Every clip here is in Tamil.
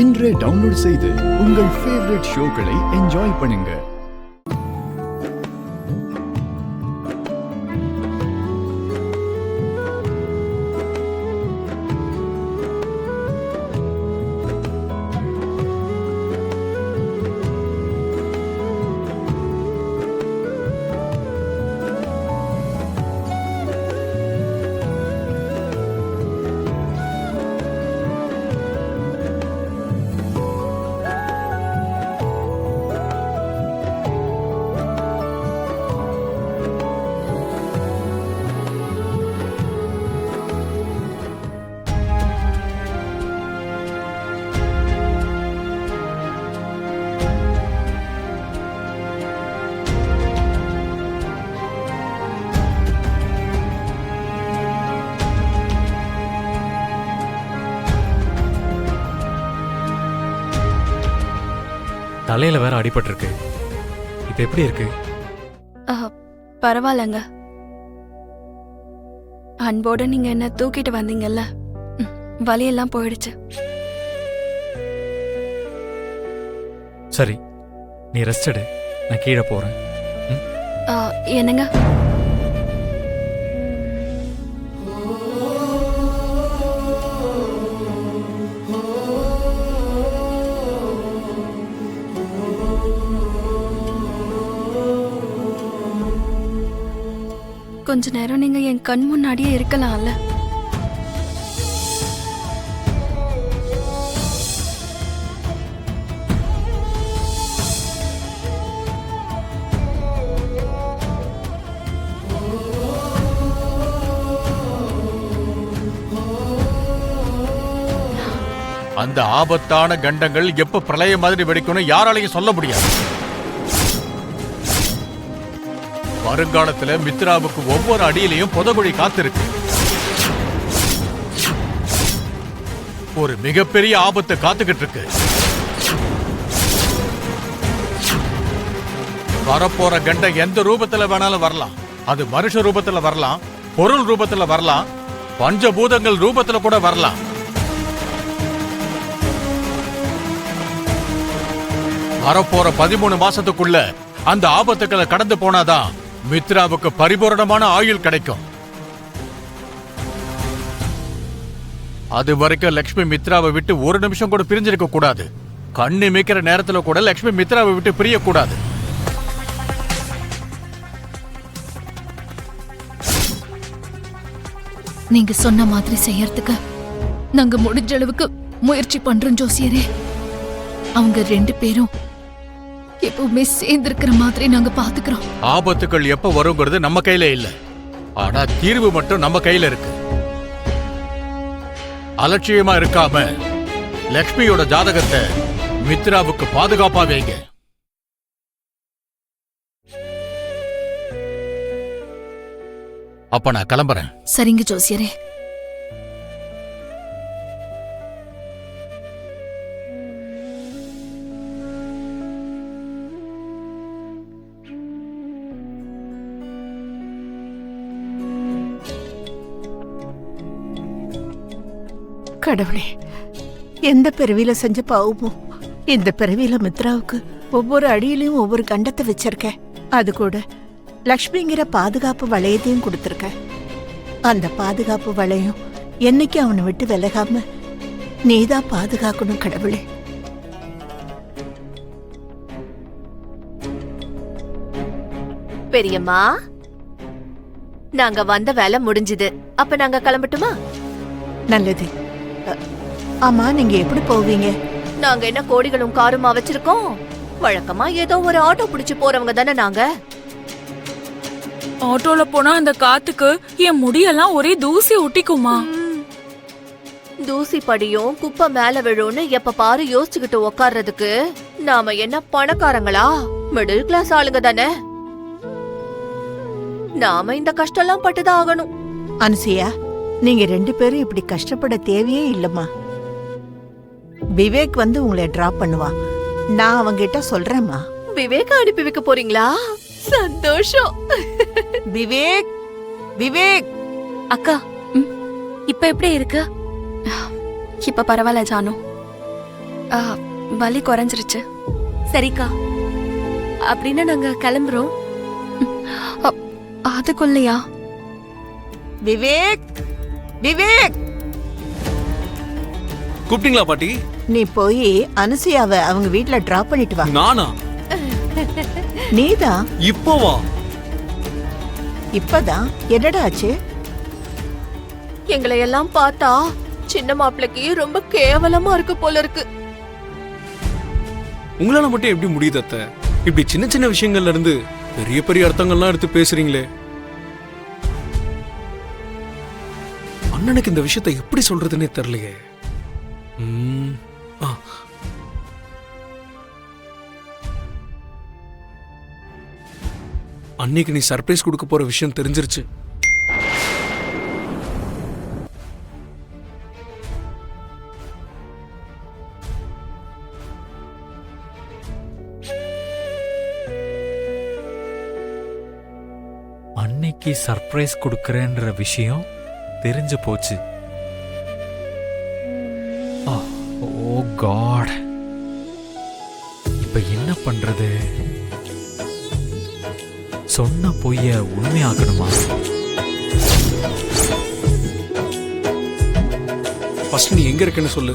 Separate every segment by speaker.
Speaker 1: இன்றே டவுன்லோட் செய்து உங்கள் ஃபேவரட் ஷோக்களை என்ஜாய் பண்ணுங்க.
Speaker 2: தலையில வேற அடிபட்டிருக்கு. இப்ப எப்படி இருக்கு?
Speaker 3: பரவாயில்லங்க. அன்போட நீங்க என்ன தூக்கிட்டு வந்தீங்கல்ல, வலியெல்லாம் போயிடுச்சு.
Speaker 2: சரி, நீ ரெஸ்ட் எடு, நான் கீழே போறேன்.
Speaker 3: என்னங்க? கொஞ்ச நேரம் நீங்க என் கண் முன்னாடியே இருக்கலாம்ல.
Speaker 4: அந்த ஆபத்தான கண்டங்கள் எப்ப பிரளய மாதிரி வெடிக்கணும் யாராலையும் சொல்ல முடியாது. வருங்காலத்துல மித்ராவுக்கு ஒவ்வொரு அடியிலையும் புதகுழி காத்திருக்கு. ஒரு மிகப்பெரிய ஆபத்து காத்துக்கிட்டு இருக்கு. வரப்போற கண்டம் எந்த ரூபத்துல வேணாலும் வரலாம். அது மனுஷ ரூபத்துல வரலாம், பொருள் ரூபத்துல வரலாம், பஞ்சபூதங்கள் ரூபத்துல கூட வரலாம். வரப்போற 13 மாசத்துக்குள்ள அந்த ஆபத்துக்களை கடந்து போனாதான் மித்ராவுக்கு பரிபூரணமான ஆயுள் கிடைக்கும். அது வரைக்கும் லட்சுமி மித்ராவை விட்டு ஒரு நிமிஷம் கூட பிரிஞ்சிருக்க கூடாது. கண்ணு மிக்கிற நேரத்துல கூட லட்சுமி மித்ராவை விட்டு பிரியக்கூடாது.
Speaker 5: நீங்க சொன்ன மாதிரி செய்யறதுக்கு நாங்க முடிஞ்ச அளவுக்கு முயற்சி பண்றோம் ஜோசியரே. அவங்க 2 பேரும் எப்பவுமே சேர்ந்திருக்கிற மாதிரி நாங்க பாத்துக்கிறோம்.
Speaker 4: ஆபத்துக்கள் எப்ப வருங்கிறது நம்ம கையில இல்ல, ஆனா தீர்வு மட்டும் நம்ம கையில இருக்கு. அலட்சியமா இருக்காம லக்ஷ்மியோட ஜாதகத்தை மித்ராவுக்கு பாதுகாப்பா வைங்க. அப்ப நான் கிளம்புறேன்.
Speaker 5: சரிங்க ஜோசியரே.
Speaker 6: கடவுளே, எந்த பிறவியில செஞ்ச பாவமோ இந்த பிறவியில மித்ராவுக்கு ஒவ்வொரு அடியிலையும் ஒவ்வொரு கண்டத்தை வச்சிருக்க. அது கூட லக்ஷ்மிங்கிற பாதுகாப்பு வளையத்தையும் கொடுத்திருக்க. அந்த பாதுகாப்பு வளையம் என்னைக்கு அவனை விட்டு விலகாம நீதான் பாதுகாக்கணும் கடவுளே.
Speaker 7: பெரியம்மா, நாங்க வந்த வேலை முடிஞ்சது. அப்ப நாங்க கிளம்பட்டுமா?
Speaker 6: நல்லது. ஆமா, நீங்க எப்படி போவீங்க?
Speaker 7: நாங்க என்ன கோடிகளும் காருமா வச்சிருக்கோம்? வழக்கமா ஏதோ ஒரு ஆட்டோ பிடிச்சு போறவங்க தானே நாங்க.
Speaker 8: ஆட்டோல போனா அந்த காத்துக்கு என் முடியெல்லாம் ஒரே தூசி ஒட்டிக்குமா?
Speaker 7: தூசி படியும் குப்பை மேல விழும்னு எப்ப பாரு யோசிச்சுக்கிட்டு உக்காடுறதுக்கு நாம என்ன பணக்காரங்களா? மிடில் கிளாஸ் ஆளுங்க தானே. நாம இந்த கஷ்டம்லாம் பட்டுதான் ஆகணும்.
Speaker 6: அனுசியா, நீங்க 2 பேரும் இப்படி கஷ்டப்பட தேவையே இல்லம்மா. விவேக் வந்து உங்களை டிராப் பண்ணுவா. நான் அவங்கிட்ட சொல்றேம்மா.
Speaker 7: விவேக் அனுப்பி வைக்க போறீங்களா? சந்தோஷம்.
Speaker 6: விவேக், விவேக்.
Speaker 3: அக்கா, இப்ப எப்படி இருக்கு? இப்ப பரவாயில்ல ஜானு. ஆ, வலி குறைஞ்சிருச்சு.
Speaker 7: சரிக்கா, அப்படின்னா நாங்க கிளம்புறோம்.
Speaker 3: அதுக்குள்ளயா?
Speaker 6: விவேக், விவேக்,
Speaker 9: கூப்பிட்டீங்களா பாட்டி?
Speaker 6: நீ போய் அனுசுயாவை அவங்க வீட்ல டிராப் பண்ணிட்டு வா.
Speaker 9: நானா?
Speaker 6: நீதான்?
Speaker 9: இப்போவா?
Speaker 6: இப்பதான். என்னடா ஆச்சு?
Speaker 7: எங்களை எல்லாம் பார்த்தா சின்ன மாப்பிளைக்கு ரொம்ப கேவலமா இருக்கு போல இருக்கு.
Speaker 9: உங்களால மட்டும் எப்படி முடியுது அத்தை? இப்படி சின்ன சின்ன விஷயங்கள்ல இருந்து பெரிய பெரிய அர்த்தங்கள்லாம் எடுத்து பேசுறீங்களே. அண்ணனுக்கு இந்த விஷயத்தை எப்படி சொல்றதுன்னே தெரியலையே. ஆ. அன்னைக்கு நீ சர்ப்ரைஸ் கொடுக்க போற விஷயம் தெரிஞ்சிருச்சு.
Speaker 2: அன்னைக்கு சர்ப்ரைஸ் கொடுக்கறேன்ற விஷயம் தெரிஞ்சு போச்சு. ஓ காட், இப்ப என்ன பண்றது? சொன்ன பொய்ய உண்மையாக்கணுமா?
Speaker 9: ஃபர்ஸ்ட் நீ எங்க இருக்கன்னு சொல்லு.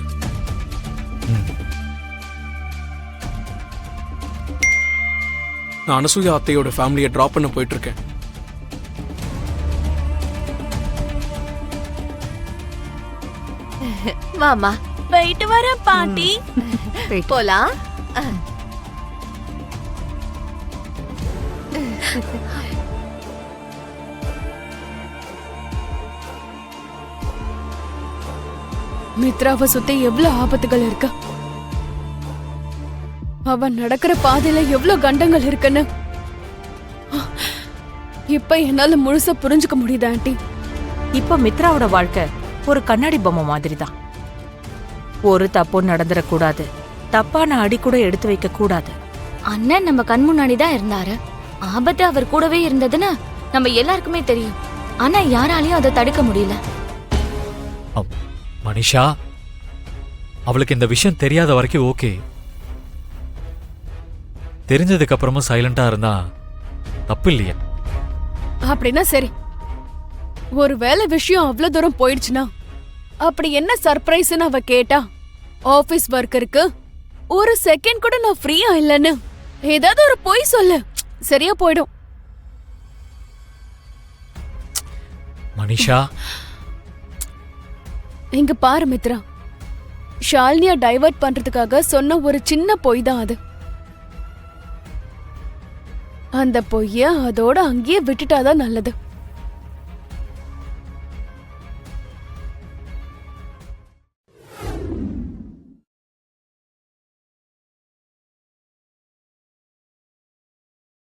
Speaker 9: நான் அனசூயா அத்தையோட ஃபேமிலியை டிராப் பண்ண போயிட்டு இருக்கேன்.
Speaker 7: மாமா போயிட்டு வர பாட்டி. போலாம்.
Speaker 8: மித்ராவை சுத்தி எவ்வளவு ஆபத்துகள் இருக்கு. அவன் நடக்கிற பாதையில எவ்வளவு கண்டங்கள் இருக்குன்னு இப்ப என்னால முழுசா புரிஞ்சுக்க முடியுது ஆண்டி.
Speaker 10: இப்ப மித்ராவோட வாழ்க்கை ஒரு கண்ணாடி பொம்மை மாதிரி தான். ஒரு தப்பும் நடந்துடக்கூடாது, தப்பான அடி கூட எடுத்து வைக்க கூடாது.
Speaker 5: அண்ணன் நம்ம கண் முன்னாடி தான் இருந்தாரு. ஆபத்து அவர் கூடவே இருந்ததுன்னு நம்ம எல்லாருக்குமே தெரியும். ஆனா யாராலையும் அதை தடுக்க முடியல.
Speaker 2: மனிஷா, அவளுக்கு இந்த விஷயம் தெரியாத வரைக்கும் ஓகே. தெரிஞ்சதுக்கு அப்புறமும் சைலண்டா இருந்தா தப்பு இல்லையா?
Speaker 8: அப்படின்னா சரி, ஒருவேளை விஷயம் அவ்வளவு தூரம் போயிடுச்சுன்னா அப்படி என்ன சர்ப்ரைஸ்னு அவ கேட்டா, ஆபீஸ் ஒர்க்கருக்கு ஒரு செகண்ட் கூட நான் ஃப்ரீயா இல்லைன்னு ஏதாவது ஒரு பொய் சொல்லு, சரியா போயிடும்.
Speaker 2: மனிஷா,
Speaker 8: இங்க பாரு மித்ரா, ஷாலினியா டைவர்ட் பண்றதுக்காக சொன்ன ஒரு சின்ன பொய் தான் அது. அந்த பொய்ய அதோட அங்கேயே விட்டுட்டாதான் நல்லது.